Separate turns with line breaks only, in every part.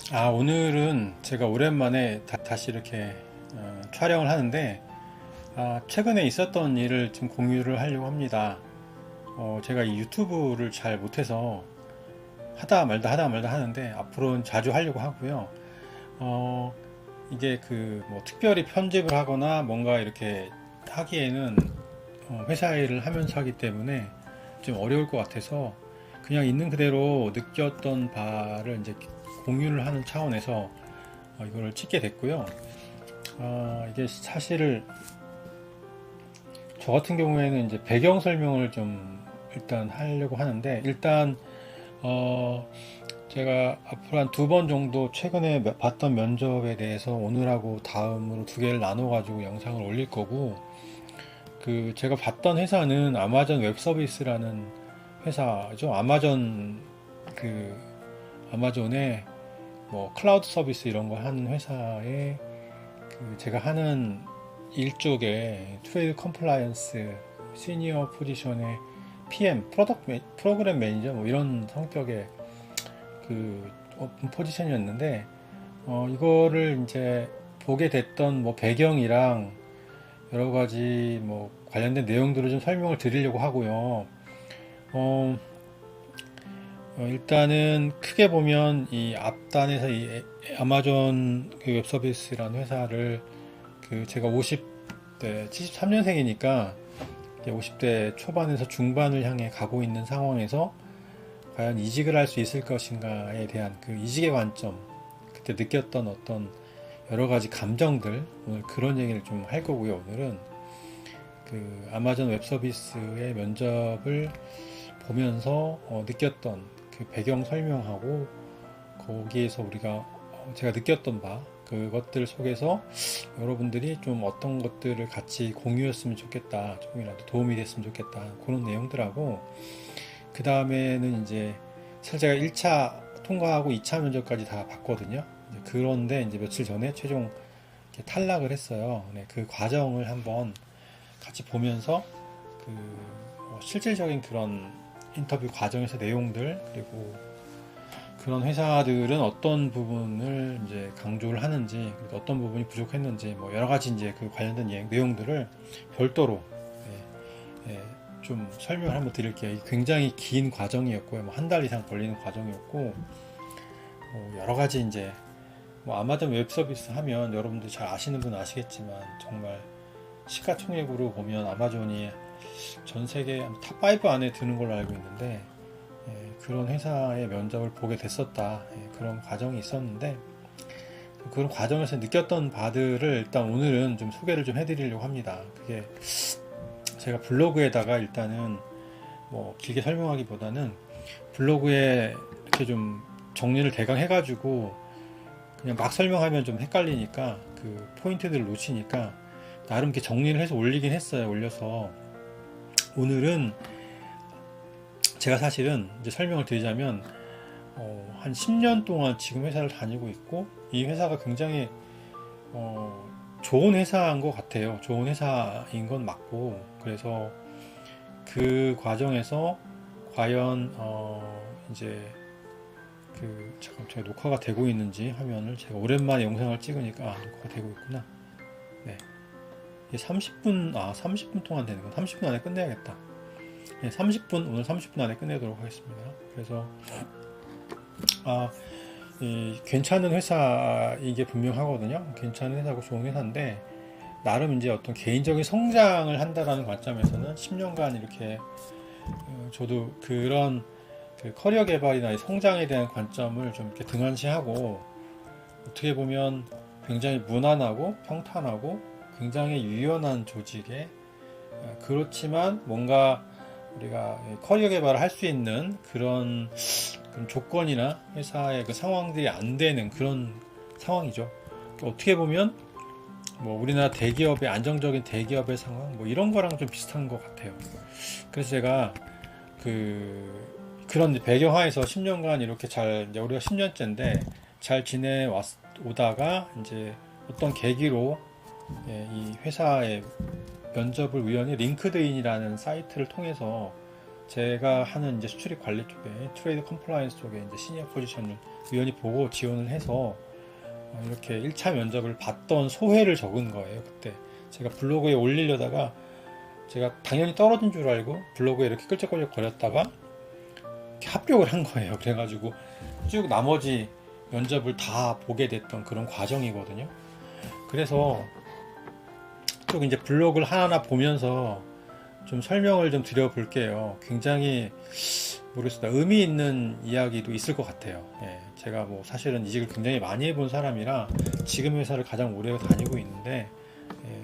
오늘은 제가 오랜만에 다시 이렇게 촬영을 하는데, 최근에 있었던 일을 좀 공유를 하려고 합니다. 제가 이 유튜브를 잘 못해서 하다 말다 하는데, 앞으로는 자주 하려고 하고요. 어, 이게 뭐 특별히 편집을 하거나 뭔가 이렇게 하기에는 회사 일을 하면서 하기 때문에 좀 어려울 것 같아서 그냥 있는 그대로 느꼈던 바를 이제 공유를 하는 차원에서 이거를 찍게 됐고요. 이게 사실 저 같은 경우에는 이제 배경 설명을 좀 일단 하려고 하는데, 일단 어, 제가 앞으로 한 두 번 정도 최근에 봤던 면접에 대해서 오늘하고 다음으로 두 개를 나눠 가지고 영상을 올릴 거고, 제가 봤던 회사는 아마존 웹 서비스라는 회사죠. 그 아마존의 뭐 클라우드 서비스 이런 거 하는 회사에 제가 하는 일 쪽에 트레이드 컴플라이언스 시니어 포지션의 PM 프로그램 매니저 뭐 이런 성격의 포지션이었는데, 이거를 이제 보게 됐던 뭐 배경이랑 여러 가지 뭐 관련된 내용들을 좀 설명을 드리려고 하고요. 어, 일단은 크게 보면 이 앞단에서 이 아마존 웹 서비스라는 회사를 제가 50대 73년생이니까 50대 초반에서 중반을 향해 가고 있는 상황에서 과연 이직을 할 수 있을 것인가에 대한 이직의 관점, 그때 느꼈던 어떤 여러 가지 감정들, 오늘 그런 얘기를 좀 할 거고요. 오늘은 아마존 웹 서비스의 면접을 보면서 느꼈던 배경 설명하고, 거기에서 제가 느꼈던 바 그것들 속에서 여러분들이 좀 어떤 것들을 같이 공유했으면 좋겠다, 조금이라도 도움이 됐으면 좋겠다, 그런 내용들하고, 그 다음에는 이제 사실 제가 1차 통과하고 2차 면접까지 다 봤거든요. 그런데 이제 며칠 전에 최종 탈락을 했어요. 네, 그 과정을 한번 같이 보면서 실질적인 그런 인터뷰 과정에서 내용들, 그리고 그런 회사들은 어떤 부분을 이제 강조를 하는지, 어떤 부분이 부족했는지, 뭐 여러 가지 이제 관련된 내용들을 별도로 좀 설명을 한번 드릴게요. 굉장히 긴 과정이었고요. 뭐 한 달 이상 걸리는 과정이었고, 뭐 여러 가지 이제 뭐 아마존 웹 서비스 하면 여러분들 잘 아시는 분은 아시겠지만, 정말 시가총액으로 보면 아마존이 전 세계 탑5 안에 드는 걸로 알고 있는데, 그런 회사의 면접을 보게 됐었다. 그런 과정이 있었는데, 그런 과정에서 느꼈던 바들을 일단 오늘은 좀 소개를 좀 해드리려고 합니다. 그게 제가 블로그에다가 일단은 뭐 길게 설명하기보다는 블로그에 이렇게 좀 정리를 대강 해가지고 그냥 막 설명하면 좀 헷갈리니까, 포인트들을 놓치니까 나름 이렇게 정리를 해서 올리긴 했어요. 올려서 오늘은 제가 사실은 이제 설명을 드리자면, 한 10년 동안 지금 회사를 다니고 있고, 이 회사가 굉장히 좋은 회사인 것 같아요. 좋은 회사인 건 맞고, 그래서 그 과정에서 과연 이제 잠깐 제가 녹화가 되고 있는지, 화면을 제가 오랜만에 영상을 찍으니까 녹화가 되고 있구나. 네, 이게 30분 동안 되는 건 30분 안에 끝내야겠다. 네, 오늘 30분 안에 끝내도록 하겠습니다. 그래서 괜찮은 회사, 이게 분명하거든요. 괜찮은 회사고 좋은 회사인데, 나름 이제 어떤 개인적인 성장을 한다라는 관점에서는 10년간 이렇게 저도 그런 커리어 개발이나 성장에 대한 관점을 좀 이렇게 등한시하고, 어떻게 보면 굉장히 무난하고 평탄하고 굉장히 유연한 조직에, 그렇지만 뭔가 우리가 커리어 개발을 할 수 있는 그런 조건이나 회사의 상황들이 안 되는 그런 상황이죠. 어떻게 보면 뭐 우리나라 대기업의 안정적인 대기업의 상황, 뭐 이런 거랑 좀 비슷한 것 같아요. 그래서 제가 그런 배경하에서 10년간 이렇게 이제 우리가 10년째인데 잘 지내오다가 이제 어떤 계기로 이 회사의 면접을 우연히 링크드인이라는 사이트를 통해서 제가 하는 이제 수출입 관리 쪽에 트레이드 컴플라이언스 쪽에 이제 시니어 포지션을 우연히 보고 지원을 해서 이렇게 1차 면접을 봤던 소회를 적은 거예요. 그때 제가 블로그에 올리려다가 제가 당연히 떨어진 줄 알고 블로그에 이렇게 끌적끌적 거렸다가 합격을 한 거예요. 그래가지고 쭉 나머지 면접을 다 보게 됐던 그런 과정이거든요. 그래서 쭉 이제 블로그를 하나하나 보면서 좀 설명을 좀 드려볼게요. 굉장히 모르겠습니다. 의미 있는 이야기도 있을 것 같아요. 예, 제가 뭐 사실은 이직을 굉장히 많이 해본 사람이라 지금 회사를 가장 오래 다니고 있는데,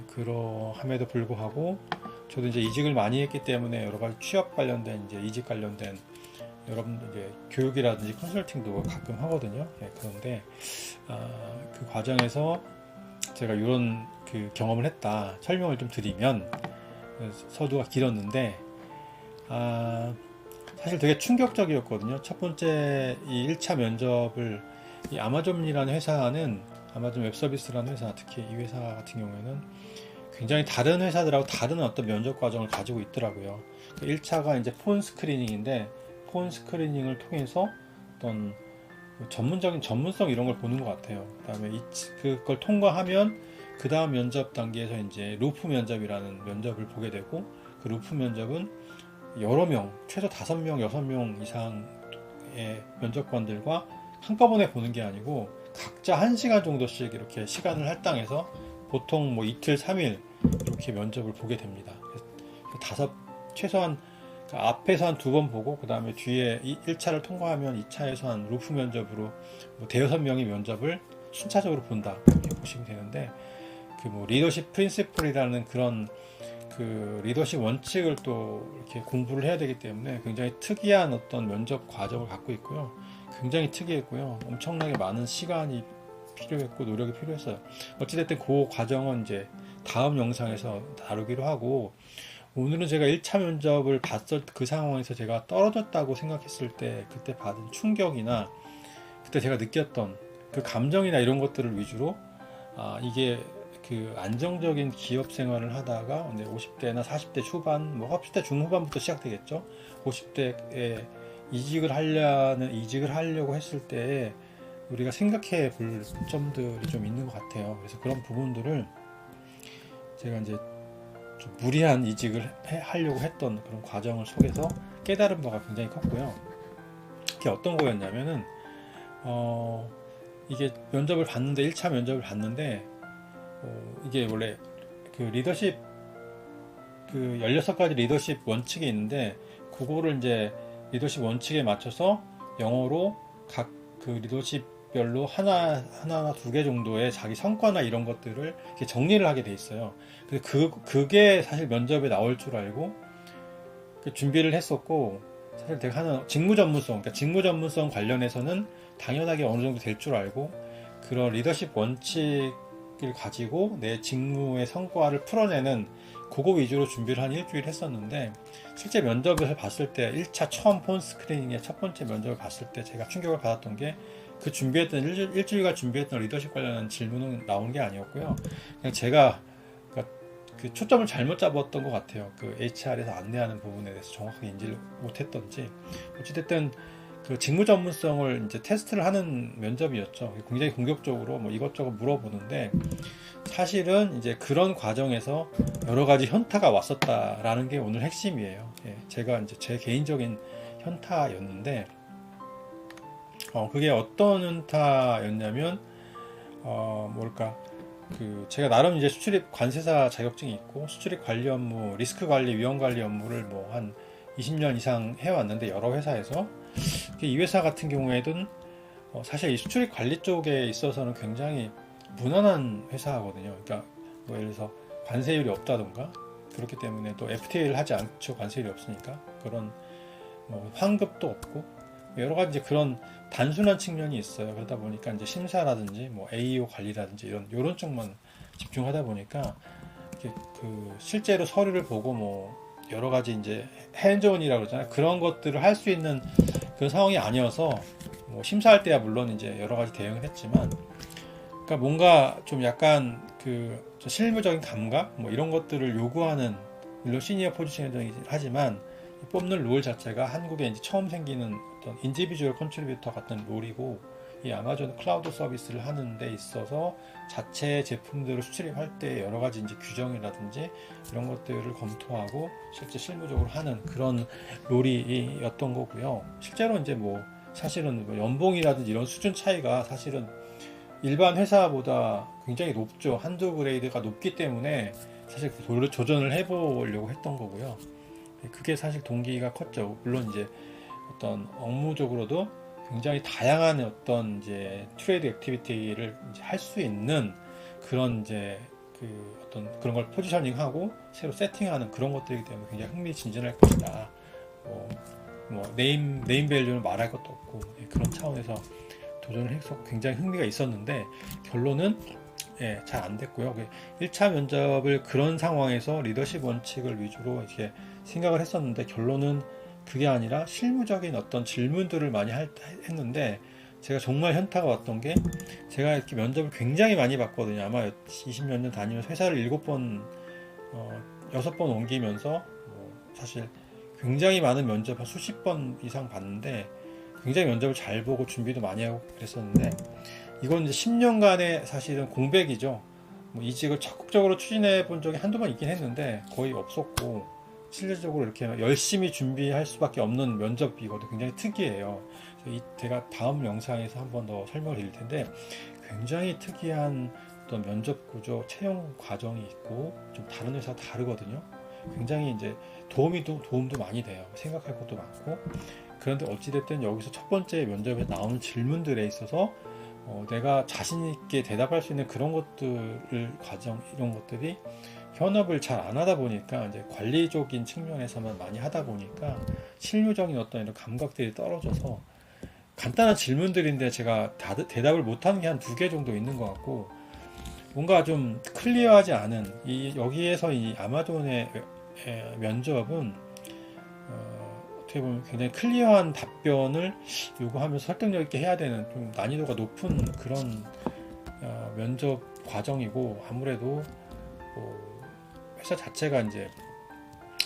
그러함에도 불구하고 저도 이제 이직을 많이 했기 때문에 여러 가지 취업 관련된 이제 이직 관련된 여러분들 이제 교육이라든지 컨설팅도 가끔 하거든요. 그런데 그 과정에서 제가 이런 그 경험을 했다 설명을 좀 드리면, 서두가 길었는데 사실 되게 충격적이었거든요. 첫 번째 이 1차 면접을 이 아마존이라는 회사는, 아마존 웹서비스라는 회사, 특히 이 회사 같은 경우에는 굉장히 다른 회사들하고 다른 어떤 면접 과정을 가지고 있더라고요. 1차가 이제 폰 스크리닝인데, 폰 스크리닝을 통해서 어떤 전문적인 전문성 이런 걸 보는 것 같아요. 그다음에 그걸 통과하면 그 다음 면접 단계에서 이제 루프 면접이라는 면접을 보게 되고, 그 루프 면접은 여러 명, 최소 5명, 6명 이상의 면접관들과 한꺼번에 보는 게 아니고 각자 1시간 정도씩 이렇게 시간을 할당해서 보통 뭐 이틀, 3일 이렇게 면접을 보게 됩니다. 최소한 앞에서 한 2번 보고, 그 다음에 뒤에 1차를 통과하면 2차에서 한 루프 면접으로 뭐 대여섯 명의 면접을 순차적으로 본다, 이렇게 보시면 되는데, 그 뭐 리더십 프린시플이라는 그런 그 리더십 원칙을 또 이렇게 공부를 해야 되기 때문에 굉장히 특이한 어떤 면접 과정을 갖고 있고요. 굉장히 특이했고요. 엄청나게 많은 시간이 필요했고 노력이 필요했어요. 어찌됐든 그 과정은 이제 다음 영상에서 다루기로 하고, 오늘은 제가 1차 면접을 봤을 그 상황에서 제가 떨어졌다고 생각했을 때 그때 받은 충격이나 그때 제가 느꼈던 그 감정이나 이런 것들을 위주로, 이게 그 안정적인 기업 생활을 하다가 50대나 40대 초반, 뭐 40대 중후반부터 시작되겠죠. 50대에 이직을 하려고 했을 때 우리가 생각해 볼 점들이 좀 있는 것 같아요. 그래서 그런 부분들을 제가 이제 좀 무리한 이직을 하려고 했던 그런 과정을 속에서 깨달은 바가 굉장히 컸고요. 그게 어떤 거였냐면은, 이게 면접을 봤는데, 1차 면접을 봤는데, 이게 원래 그 리더십, 그 16가지 리더십 원칙이 있는데, 그거를 이제 리더십 원칙에 맞춰서 영어로 각 그 리더십별로 하나나 2개 정도의 자기 성과나 이런 것들을 이렇게 정리를 하게 돼 있어요. 그게 사실 면접에 나올 줄 알고 준비를 했었고, 사실 내가 하는 직무 전문성, 그러니까 직무 전문성 관련해서는 당연하게 어느 정도 될 줄 알고, 그런 리더십 원칙을 가지고 내 직무의 성과를 풀어내는 그거 위주로 준비를 한 일주일 했었는데, 실제 면접을 봤을 때 1차 처음 폰 스크리닝의 첫 번째 면접을 봤을 때 제가 충격을 받았던 게, 그 준비했던 일주일간 준비했던 리더십 관련한 질문은 나온 게 아니었고요. 그냥 제가 그 초점을 잘못 잡았던 것 같아요. 그 HR에서 안내하는 부분에 대해서 정확하게 인지를 못했던지, 어찌됐든 그 직무 전문성을 이제 테스트를 하는 면접이었죠. 굉장히 공격적으로 뭐 이것저것 물어보는데, 사실은 이제 그런 과정에서 여러 가지 현타가 왔었다라는 게 오늘 핵심이에요. 제가 이제 제 개인적인 현타였는데, 그게 어떤 현타였냐면, 제가 나름 이제 수출입 관세사 자격증이 있고, 수출입 관리 업무, 리스크 관리, 위험 관리 업무를 뭐 한 20년 이상 해왔는데, 여러 회사에서. 이 회사 같은 경우에는 사실 이 수출입 관리 쪽에 있어서는 굉장히 무난한 회사거든요. 그러니까 뭐 예를 들어서 관세율이 없다던가, 그렇기 때문에 또 FTA를 하지 않죠. 관세율이 없으니까. 그런 뭐 환급도 없고, 여러 가지 그런 단순한 측면이 있어요. 그러다 보니까 이제 심사라든지 뭐 AEO 관리라든지 이런 쪽만 집중하다 보니까, 그 실제로 서류를 보고 뭐 여러 가지 이제 핸즈온이라고 그러잖아요. 그런 것들을 할 수 있는 그런 상황이 아니어서, 뭐 심사할 때야 물론 이제 여러 가지 대응을 했지만, 그러니까 뭔가 좀 약간 그 실무적인 감각 뭐 이런 것들을 요구하는, 물론 시니어 포지션이긴 하지만 뽑는 롤 자체가 한국에 이제 처음 생기는 어떤 인디비주얼 컨트리뷰터 같은 롤이고, 이 아마존 클라우드 서비스를 하는 데 있어서 자체 제품들을 수출입할 때 여러 가지 이제 규정이라든지 이런 것들을 검토하고 실제 실무적으로 하는 그런 롤이었던 거고요. 실제로 이제 뭐 사실은 뭐 연봉이라든지 이런 수준 차이가 사실은 일반 회사보다 굉장히 높죠. 한두 그레이드가 높기 때문에 사실 그 조전을 해보려고 했던 거고요. 그게 사실 동기가 컸죠. 물론 이제 어떤 업무적으로도 굉장히 다양한 어떤 이제 트레이드 액티비티를 할 수 있는 그런 이제 그 어떤 그런 걸 포지셔닝하고 새로 세팅하는 그런 것들이기 때문에 굉장히 흥미진진할 것이다. 네임 밸류는 말할 것도 없고, 그런 차원에서 도전을 해서 굉장히 흥미가 있었는데 결론은 잘 안 됐고요. 1차 면접을 그런 상황에서 리더십 원칙을 위주로 이렇게 생각을 했었는데 결론은 그게 아니라 실무적인 어떤 질문들을 많이 했는데, 제가 정말 현타가 왔던 게, 제가 이렇게 면접을 굉장히 많이 봤거든요. 아마 20몇 년 다니면서 회사를 7번, 6번 옮기면서 사실 굉장히 많은 면접 한 수십 번 이상 봤는데 굉장히 면접을 잘 보고 준비도 많이 하고 그랬었는데, 이건 이제 10년간의 사실은 공백이죠. 이직을 적극적으로 추진해 본 적이 한두 번 있긴 했는데 거의 없었고, 실질적으로 이렇게 열심히 준비할 수밖에 없는 면접이거든요. 굉장히 특이해요. 제가 다음 영상에서 한 번 더 설명을 드릴 텐데, 굉장히 특이한 어떤 면접 구조, 채용 과정이 있고 좀 다른 회사 다르거든요. 굉장히 이제 도움도 많이 돼요. 생각할 것도 많고. 그런데 어찌됐든 여기서 첫 번째 면접에 나오는 질문들에 있어서 내가 자신 있게 대답할 수 있는 그런 것들을 이런 것들이 현업을 잘 안 하다 보니까 이제 관리적인 측면에서만 많이 하다 보니까 실무적인 어떤 이런 감각들이 떨어져서 간단한 질문들인데 제가 대답을 못하는 게 한 2개 정도 있는 것 같고, 뭔가 좀 클리어하지 않은 여기에서 이 아마존의 면접은 어떻게 보면 굉장히 클리어한 답변을 요구하면서 설득력 있게 해야 되는 좀 난이도가 높은 그런 면접 과정이고, 아무래도 회사 자체가 이제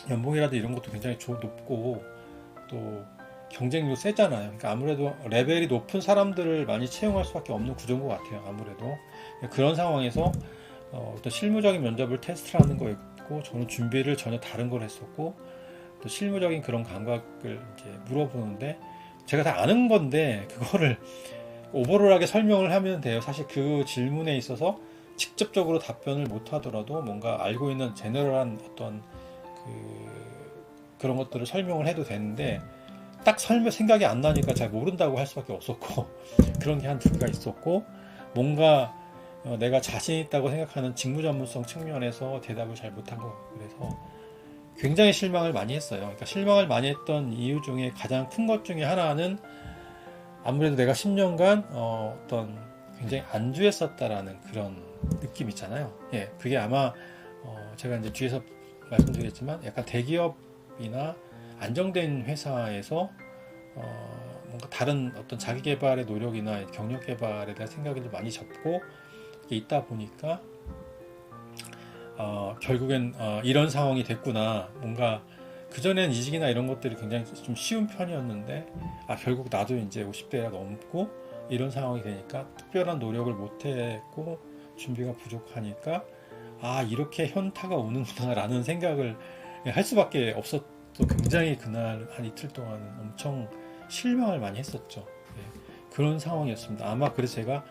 연봉이라도 이런 것도 굉장히 높고 또 경쟁률 세잖아요. 그러니까 아무래도 레벨이 높은 사람들을 많이 채용할 수밖에 없는 구조인 것 같아요. 아무래도 그런 상황에서 어떤 실무적인 면접을 테스트하는 거였고, 저는 준비를 전혀 다른 걸 했었고, 또 실무적인 그런 감각을 이제 물어보는데, 제가 다 아는 건데 그거를 오버롤하게 설명을 하면 돼요. 사실 그 질문에 있어서 직접적으로 답변을 못 하더라도 뭔가 알고 있는 제너럴한 어떤 그런 것들을 설명을 해도 되는데, 딱 생각이 안 나니까 잘 모른다고 할 수밖에 없었고, 그런 게 한 2개가 있었고, 뭔가 내가 자신 있다고 생각하는 직무 전문성 측면에서 대답을 잘 못한 것 같고, 그래서 굉장히 실망을 많이 했어요. 그러니까 실망을 많이 했던 이유 중에 가장 큰 것 중에 하나는 아무래도 내가 10년간 어떤 굉장히 안주했었다라는 그런 느낌 있잖아요. 그게 아마 제가 이제 뒤에서 말씀드리겠지만 약간 대기업이나 안정된 회사에서 뭔가 다른 어떤 자기 개발의 노력이나 경력 개발에 대한 생각이 좀 많이 접고 있다 보니까 결국엔 이런 상황이 됐구나. 뭔가 그전엔 이직이나 이런 것들이 굉장히 좀 쉬운 편이었는데, 결국 나도 이제 50대가 넘고 이런 상황이 되니까 특별한 노력을 못했고 준비가 부족하니까 이렇게 현타가 오는구나 라는 생각을 할 수밖에 없었던, 굉장히 그날 한 이틀 동안 엄청 실망을 많이 했었죠. 그런 상황이었습니다. 아마 그래서 제가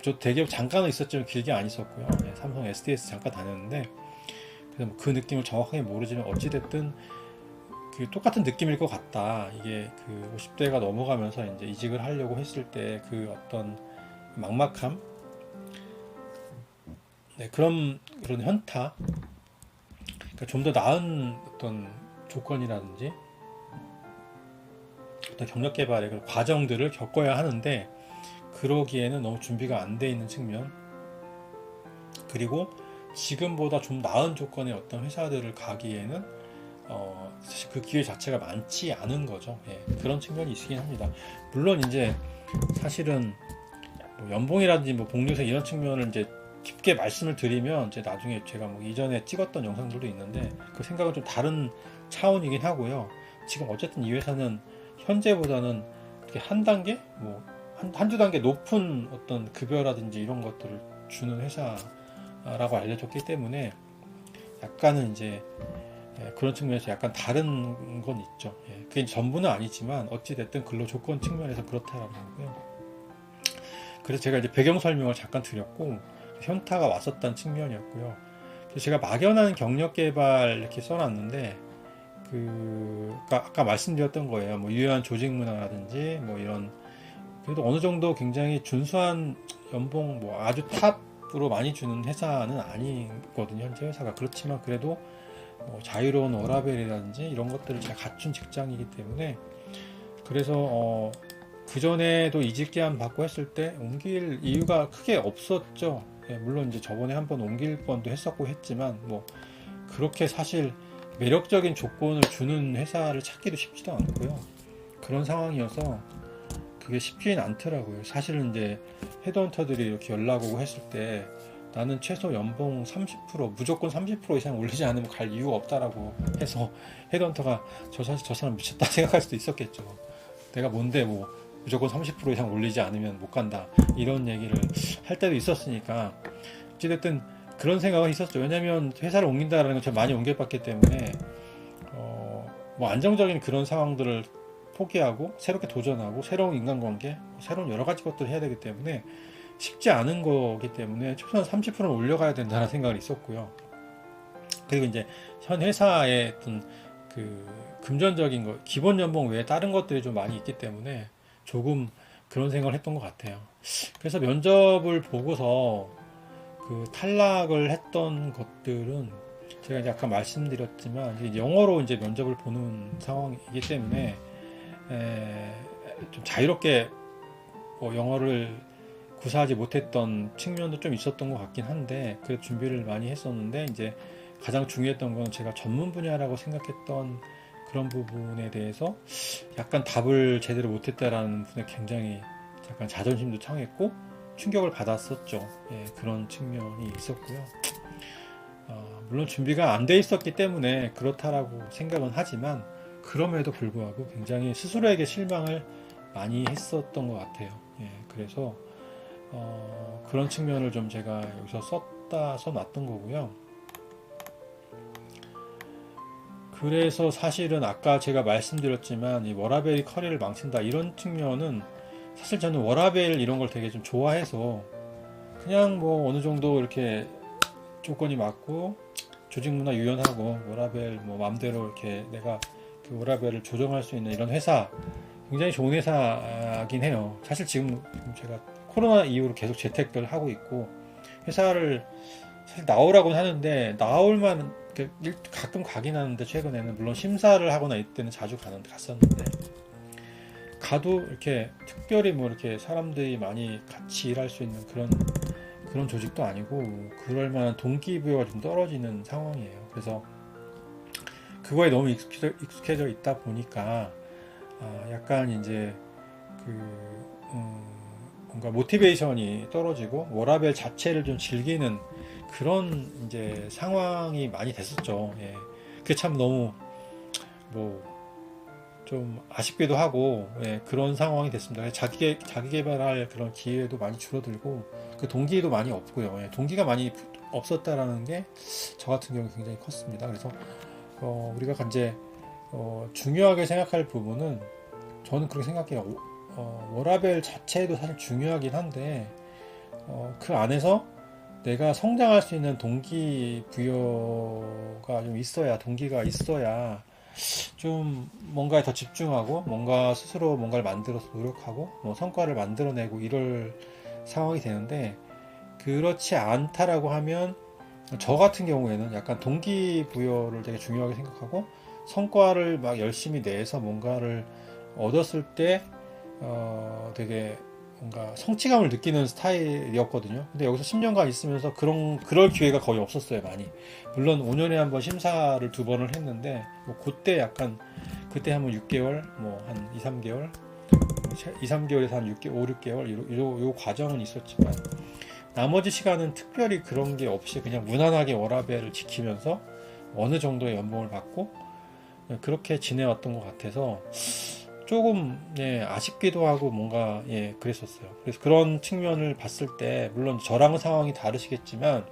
저 대기업 잠깐은 있었지만 길게 안 있었고요. 삼성 SDS 잠깐 다녔는데, 그래서 그 느낌을 정확하게 모르지만 어찌됐든 그 똑같은 느낌일 것 같다. 이게 그 50대가 넘어가면서 이제 이직을 하려고 했을 때 그 어떤 막막함, 그런 현타, 그러니까 좀 더 나은 어떤 조건이라든지 어떤 경력 개발의 그런 과정들을 겪어야 하는데, 그러기에는 너무 준비가 안 돼 있는 측면, 그리고 지금보다 좀 나은 조건의 어떤 회사들을 가기에는 사실 그 기회 자체가 많지 않은 거죠. 그런 측면이 있긴 합니다. 물론 이제 사실은 연봉이라든지 복리후생 이런 측면을 이제 깊게 말씀을 드리면 이제 나중에 제가 뭐 이전에 찍었던 영상들도 있는데 그 생각은 좀 다른 차원이긴 하고요. 지금 어쨌든 이 회사는 현재보다는 이렇게 한 단계 뭐 한두 단계 높은 어떤 급여라든지 이런 것들을 주는 회사라고 알려졌기 때문에 약간은 이제 그런 측면에서 약간 다른 건 있죠. 그게 전부는 아니지만 어찌됐든 근로 조건 측면에서 그렇다라는 거고요. 그래서 제가 이제 배경 설명을 잠깐 드렸고 현타가 왔었다는 측면이었고요. 그래서 제가 막연한 경력 개발 이렇게 써놨는데 아까 말씀드렸던 거예요. 뭐 유효한 조직 문화라든지 뭐 이런 그래도 어느 정도 굉장히 준수한 연봉 뭐 아주 탑으로 많이 주는 회사는 아니거든요. 현재 회사가 그렇지만 그래도 뭐 자유로운 워라밸이라든지 이런 것들을 잘 갖춘 직장이기 때문에 그래서 그 전에도 이직 제안 받고 했을 때 옮길 이유가 크게 없었죠. 물론 이제 저번에 한번 옮길 뻔도 했었고 했지만 뭐 그렇게 사실 매력적인 조건을 주는 회사를 찾기도 쉽지도 않고요. 그런 상황이어서 그게 쉽지는 않더라고요. 사실은 이제 헤드헌터들이 이렇게 연락 오고 했을 때 나는 최소 연봉 30% 무조건 30% 이상 올리지 않으면 갈 이유가 없다라고 해서 헤드헌터가 사실 저 사람 미쳤다 생각할 수도 있었겠죠. 내가 뭔데 뭐 무조건 30% 이상 올리지 않으면 못 간다 이런 얘기를 할 때도 있었으니까 어찌됐든 그런 생각은 있었죠. 왜냐면 회사를 옮긴다라는 걸 제가 많이 옮겨봤기 때문에 뭐 안정적인 그런 상황들을 포기하고 새롭게 도전하고 새로운 인간관계 새로운 여러 가지 것들을 해야 되기 때문에 쉽지 않은 거기 때문에 최소한 30%는 올려가야 된다는 생각이 있었고요. 그리고 이제 현 회사의 어떤 그 금전적인 거 기본 연봉 외에 다른 것들이 좀 많이 있기 때문에 조금 그런 생각을 했던 것 같아요. 그래서 면접을 보고서 그 탈락을 했던 것들은 제가 이제 아까 말씀드렸지만 이제 영어로 이제 면접을 보는 상황이기 때문에 좀 자유롭게 뭐 영어를 구사하지 못했던 측면도 좀 있었던 것 같긴 한데 그래도 준비를 많이 했었는데 이제 가장 중요했던 건 제가 전문 분야라고 생각했던 그런 부분에 대해서 약간 답을 제대로 못했다라는 부분에 굉장히 약간 자존심도 상했고 충격을 받았었죠. 그런 측면이 있었고요. 물론 준비가 안 돼 있었기 때문에 그렇다라고 생각은 하지만 그럼에도 불구하고 굉장히 스스로에게 실망을 많이 했었던 것 같아요. 그래서 그런 측면을 좀 제가 여기서 써놨던 거고요. 그래서 사실은 아까 제가 말씀드렸지만 이 워라밸이 커리어를 망친다 이런 측면은 사실 저는 워라밸 이런 걸 되게 좀 좋아해서 그냥 뭐 어느 정도 이렇게 조건이 맞고 조직 문화 유연하고 워라밸 뭐 마음대로 이렇게 내가 그 워라밸을 조정할 수 있는 이런 회사 굉장히 좋은 회사긴 해요. 사실 지금 제가 코로나 이후로 계속 재택을 하고 있고 회사를 사실 나오라고는 하는데 나올만 가끔 가긴 하는데 최근에는 물론 심사를 하거나 이때는 자주 갔었는데 가도 이렇게 특별히 뭐 이렇게 사람들이 많이 같이 일할 수 있는 그런 조직도 아니고 그럴 만한 동기부여가 좀 떨어지는 상황이에요. 그래서 그거에 너무 익숙해져 있다 보니까 약간 이제 뭔가 모티베이션이 떨어지고 워라밸 자체를 좀 즐기는 그런 이제 상황이 많이 됐었죠. 그게 참 너무 뭐 좀 아쉽기도 하고 그런 상황이 됐습니다. 자기 개발할 그런 기회도 많이 줄어들고 그 동기도 많이 없고요. 동기가 많이 없었다라는 게 저 같은 경우 굉장히 컸습니다. 그래서 우리가 이제 중요하게 생각할 부분은 저는 그렇게 생각해요. 워라밸 자체도 사실 중요하긴 한데 그 안에서 내가 성장할 수 있는 동기부여가 좀 있어야 동기가 있어야 좀 뭔가에 더 집중하고 뭔가 스스로 뭔가를 만들어서 노력하고 뭐 성과를 만들어내고 이럴 상황이 되는데 그렇지 않다라고 하면 저 같은 경우에는 약간 동기부여를 되게 중요하게 생각하고 성과를 막 열심히 내서 뭔가를 얻었을 때 되게 뭔가 성취감을 느끼는 스타일이었거든요. 근데 여기서 10년간 있으면서 그럴 기회가 거의 없었어요, 많이. 물론 5년에 한 번 심사를 2번을 했는데, 뭐, 그때 한번 6개월, 뭐, 한 2, 3개월, 2, 3개월에서 한 5, 6개월, 요 과정은 있었지만, 나머지 시간은 특별히 그런 게 없이 그냥 무난하게 워라밸을 지키면서 어느 정도의 연봉을 받고 그렇게 지내왔던 것 같아서 조금 아쉽기도 하고 뭔가 그랬었어요. 그래서 그런 측면을 봤을 때 물론 저랑은 상황이 다르시겠지만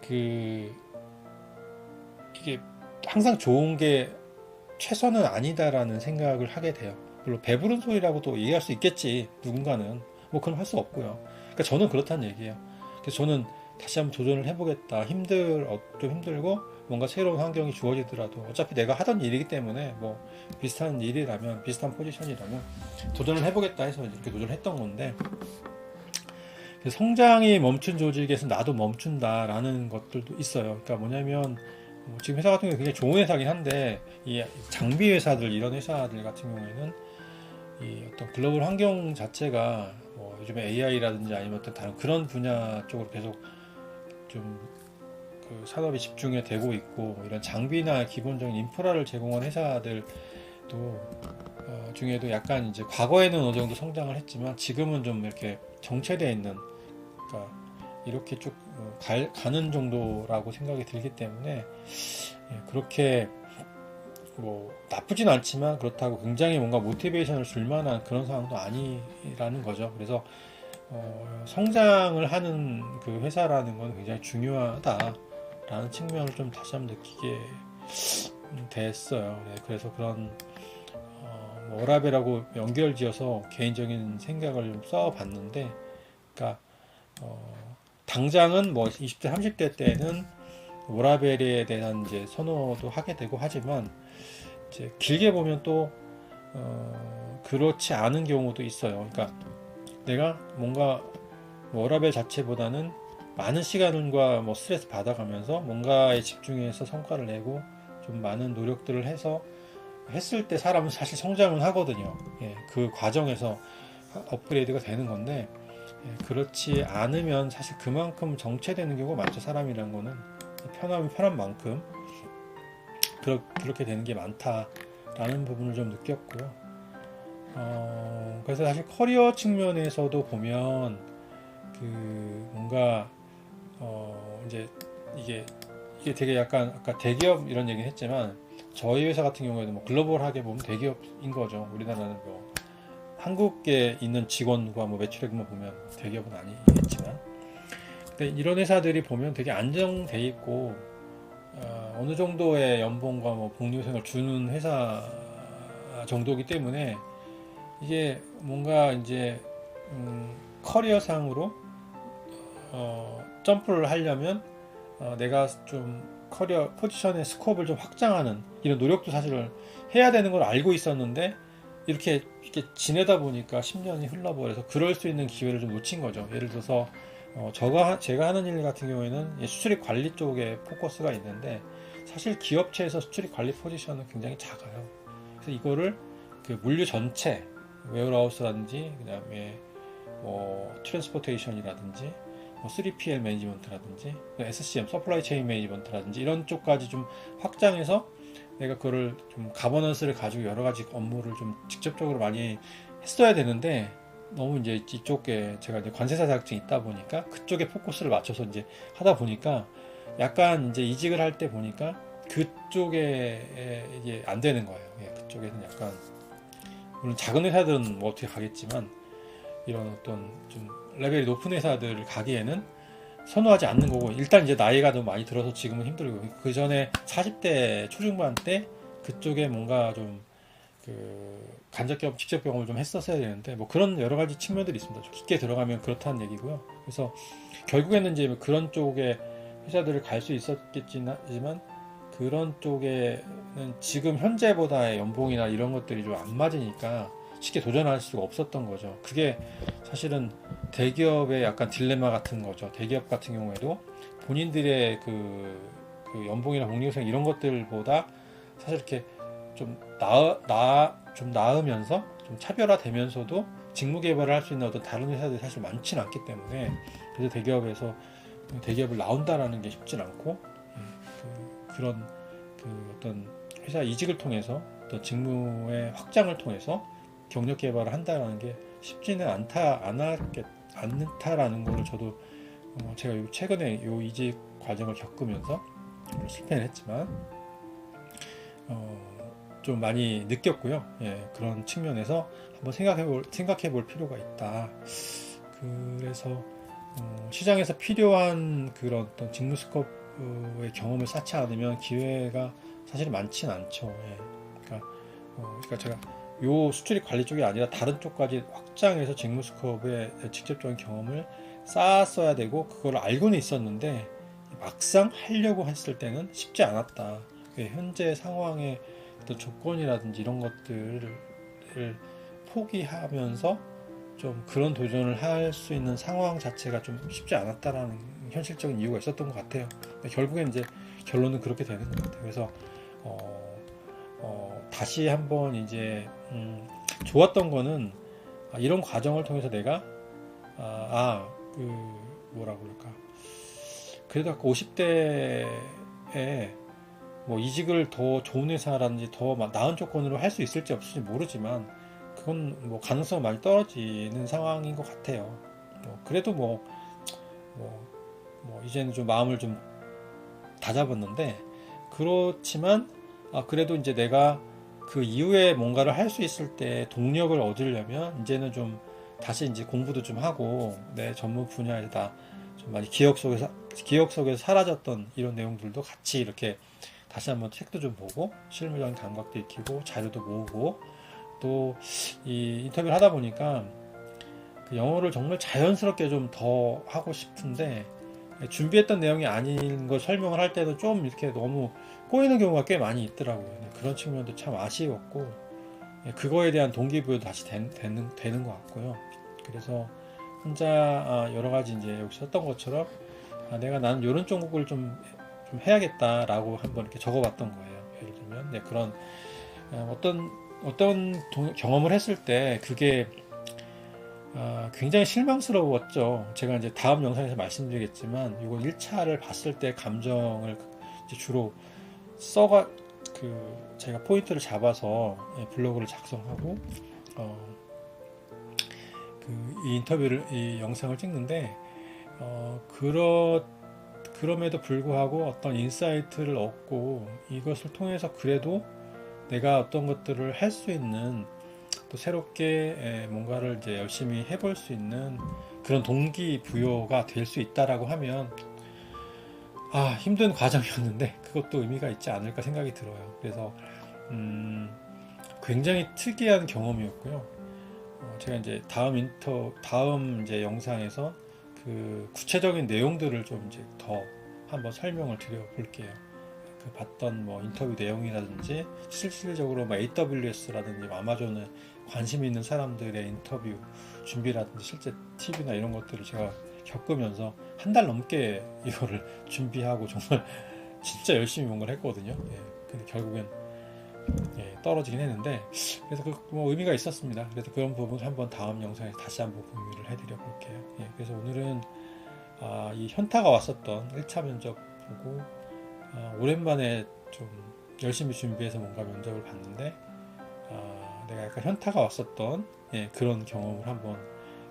그 이게 항상 좋은 게 최선은 아니다라는 생각을 하게 돼요. 물론 배부른 소리라고도 얘기할 수 있겠지, 누군가는. 뭐 그건 할 수 없고요. 그러니까 저는 그렇다는 얘기예요. 그래서 저는 다시 한번 도전을 해보겠다. 좀 힘들고 뭔가 새로운 환경이 주어지더라도 어차피 내가 하던 일이기 때문에 뭐 비슷한 일이라면, 비슷한 포지션이라면 도전을 해보겠다 해서 이렇게 도전을 했던 건데, 성장이 멈춘 조직에서 나도 멈춘다라는 것들도 있어요. 그러니까 뭐냐면 지금 회사 같은 경우는 굉장히 좋은 회사긴 한데 이 장비 회사들, 이런 회사들 같은 경우에는 이 어떤 글로벌 환경 자체가 뭐 요즘에 AI라든지 아니면 어떤 다른 그런 분야 쪽으로 계속 좀 그 산업이 집중이 되고 있고, 이런 장비나 기본적인 인프라를 제공한 회사들도 중에도 약간 이제 과거에는 어느 정도 성장을 했지만 지금은 좀 이렇게 정체되어 있는, 그러니까 이렇게 쭉 가는 정도라고 생각이 들기 때문에 그렇게 뭐 나쁘진 않지만 그렇다고 굉장히 뭔가 모티베이션을 줄 만한 그런 상황도 아니라는 거죠. 그래서 성장을 하는 그 회사라는 건 굉장히 중요하다라는 측면을 좀 다시 한번 느끼게 됐어요. 그래서 그런 뭐 워라밸하고 연결지어서 개인적인 생각을 좀 써봤는데, 그러니까 당장은 뭐 20대, 30대 때는 워라밸에 대한 이제 선호도 하게 되고 하지만 이제 길게 보면 또 그렇지 않은 경우도 있어요. 그러니까 내가 뭔가 워라밸 자체보다는 많은 시간과 뭐 스트레스 받아가면서 뭔가에 집중해서 성과를 내고 좀 많은 노력들을 해서 했을 때 사람은 사실 성장을 하거든요. 그 과정에서 업그레이드가 되는 건데, 그렇지 않으면 사실 그만큼 정체되는 경우가 많죠. 사람이라는 거는 편하면 편한 만큼 그렇게 되는 게 많다라는 부분을 좀 느꼈고요. 그래서 사실 커리어 측면에서도 보면 그 뭔가 이제 이게 되게 약간 아까 대기업 이런 얘기 했지만 저희 회사 같은 경우에도 뭐 글로벌하게 보면 대기업인 거죠. 우리나라는 뭐 한국에 있는 직원과 뭐 매출액만 보면 대기업은 아니겠지만, 근데 이런 회사들이 보면 되게 안정돼 있고 어느 정도의 연봉과 뭐 복리후생을 주는 회사 정도이기 때문에 이게 뭔가 이제 커리어상으로 점프를 하려면 내가 좀 커리어 포지션의 스코업을 좀 확장하는 이런 노력도 사실 해야 되는 걸 알고 있었는데 이렇게 지내다 보니까 10년이 흘러버려서 그럴 수 있는 기회를 좀 놓친 거죠. 예를 들어서 제가 하는 일 같은 경우에는 수출입 관리 쪽에 포커스가 있는데 사실 기업체에서 수출입 관리 포지션은 굉장히 작아요. 그래서 이거를 그 물류 전체 웨어하우스라든지 그다음에 뭐 트랜스포테이션이라든지 뭐 3PL 매니지먼트라든지 SCM 서플라이 체인 매니지먼트라든지 이런 쪽까지 좀 확장해서 내가 그거를 좀 가버넌스를 가지고 여러 가지 업무를 좀 직접적으로 많이 했어야 되는데 너무 이제 이쪽에 제가 이제 관세사 자격증이 있다 보니까 그쪽에 포커스를 맞춰서 이제 하다 보니까 약간 이제 이직을 할 때 보니까 그쪽에 이게 안 되는 거예요. 그쪽에는 약간 물론 작은 회사들은 뭐 어떻게 가겠지만 이런 어떤 좀 레벨이 높은 회사들을 가기에는 선호하지 않는 거고, 일단 이제 나이가 너무 많이 들어서 지금은 힘들고 그 전에 40대 초중반 때 그쪽에 뭔가 좀 그 간접 경험, 직접 경험을 좀 했었어야 되는데 뭐 그런 여러 가지 측면들이 있습니다. 좀 깊게 들어가면 그렇다는 얘기고요. 그래서 결국에는 이제 그런 쪽에 회사들을 갈 수 있었겠지만 그런 쪽에는 지금 현재보다의 연봉이나 이런 것들이 좀 안 맞으니까 쉽게 도전할 수가 없었던 거죠. 그게 사실은 대기업의 약간 딜레마 같은 거죠. 대기업 같은 경우에도 본인들의 그 연봉이나 복리후생 이런 것들보다 사실 이렇게 좀 나으면서 좀 차별화되면서도 직무 개발을 할 수 있는 어떤 다른 회사들이 사실 많지는 않기 때문에, 그래서 대기업을 나온다라는 게 쉽진 않고 그런 어떤 회사 이직을 통해서 또 직무의 확장을 통해서 경력 개발을 한다는 게 쉽지는 않았겠죠. 않다라는 거를 저도 제가 최근에 요 이직 과정을 겪으면서 실패를 했지만 좀 많이 느꼈고요. 예, 그런 측면에서 한번 생각해 볼 필요가 있다. 그래서 시장에서 필요한 그런 어떤 직무 스코프의 경험을 쌓지 않으면 기회가 사실 많지는 않죠. 예. 그러니까 제가 요 수출입 관리 쪽이 아니라 다른 쪽까지 확장해서 직무 스코프의 직접적인 경험을 쌓았어야 되고 그걸 알고는 있었는데 막상 하려고 했을 때는 쉽지 않았다. 현재 상황의 어떤 조건이라든지 이런 것들을 포기하면서 좀 그런 도전을 할 수 있는 상황 자체가 좀 쉽지 않았다라는 현실적인 이유가 있었던 것 같아요. 결국엔 이제 결론은 그렇게 되는 것 같아요. 그래서 다시 한번 이제 좋았던 거는 이런 과정을 통해서 내가 뭐라 그럴까, 그래도 50대에 뭐 이직을 더 좋은 회사라든지 더 나은 조건으로 할 수 있을지 없을지 모르지만 그건 뭐 가능성이 많이 떨어지는 상황인 것 같아요. 그래도 이제는 좀 마음을 좀 다잡았는데, 그렇지만 그래도 이제 내가 그 이후에 뭔가를 할 수 있을 때 동력을 얻으려면 이제는 좀 다시 이제 공부도 좀 하고 내 전문 분야에다 좀 많이 기억 속에서 사라졌던 이런 내용들도 같이 이렇게 다시 한번 책도 좀 보고 실무적인 감각도 익히고 자료도 모으고, 또 이 인터뷰를 하다 보니까 그 영어를 정말 자연스럽게 좀 더 하고 싶은데 준비했던 내용이 아닌 걸 설명을 할 때도 좀 이렇게 너무 꼬이는 경우가 꽤 많이 있더라고요. 그런 측면도 참 아쉬웠고 그거에 대한 동기부여도 다시 되는 것 같고요. 그래서 혼자 여러 가지 이제 여기 썼던 것처럼 나는 이런 종목을 좀 해야겠다라고 한번 이렇게 적어봤던 거예요. 예를 들면 그런 어떤 경험을 했을 때 그게 굉장히 실망스러웠죠. 제가 이제 다음 영상에서 말씀드리겠지만 이거 1차를 봤을 때 감정을 이제 주로 제가 포인트를 잡아서 블로그를 작성하고 이 영상을 찍는데 그럼에도 불구하고 어떤 인사이트를 얻고 이것을 통해서 그래도 내가 어떤 것들을 할 수 있는, 또 새롭게 뭔가를 이제 열심히 해볼 수 있는 그런 동기부여가 될 수 있다라고 하면 힘든 과정이었는데 그것도 의미가 있지 않을까 생각이 들어요. 그래서 굉장히 특이한 경험이었고요. 제가 이제 다음 이제 영상에서 그 구체적인 내용들을 좀 이제 더 한번 설명을 드려볼게요. 봤던 인터뷰 내용이라든지 실질적으로 AWS라든지 아마존에 관심 있는 사람들의 인터뷰 준비라든지 실제 팁이나 이런 것들을 제가 겪으면서 한 달 넘게 이거를 준비하고 정말 진짜 열심히 뭔가를 했거든요. 근데 결국엔 떨어지긴 했는데 그래서 의미가 있었습니다. 그래서 그런 부분을 한번 다음 영상에 다시 한번 공유를 해드려 볼게요. 그래서 오늘은 이 현타가 왔었던 1차 면접 보고 오랜만에 좀 열심히 준비해서 뭔가 면접을 봤는데 내가 약간 현타가 왔었던 그런 경험을 한번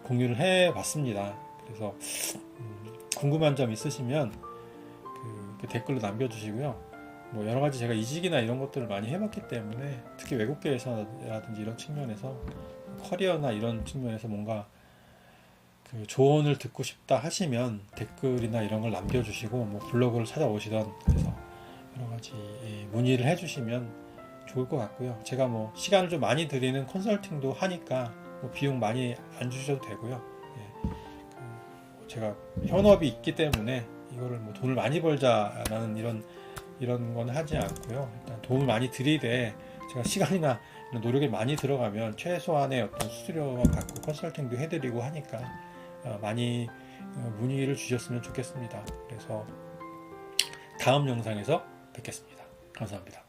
공유를 해봤습니다. 그래서 궁금한 점 있으시면 그 댓글로 남겨주시고요. 여러 가지 제가 이직이나 이런 것들을 많이 해봤기 때문에 특히 외국계에서라든지 이런 측면에서 커리어나 이런 측면에서 뭔가 그 조언을 듣고 싶다 하시면 댓글이나 이런 걸 남겨주시고 블로그를 찾아오시던 그래서 여러 가지 문의를 해주시면 좋을 것 같고요. 제가 시간을 좀 많이 드리는 컨설팅도 하니까 비용 많이 안 주셔도 되고요. 제가 현업이 있기 때문에 이거를 돈을 많이 벌자라는 이런 건 하지 않고요. 일단 도움을 많이 드리되 제가 시간이나 노력이 많이 들어가면 최소한의 어떤 수수료만 받고 컨설팅도 해드리고 하니까 많이 문의를 주셨으면 좋겠습니다. 그래서 다음 영상에서 뵙겠습니다. 감사합니다.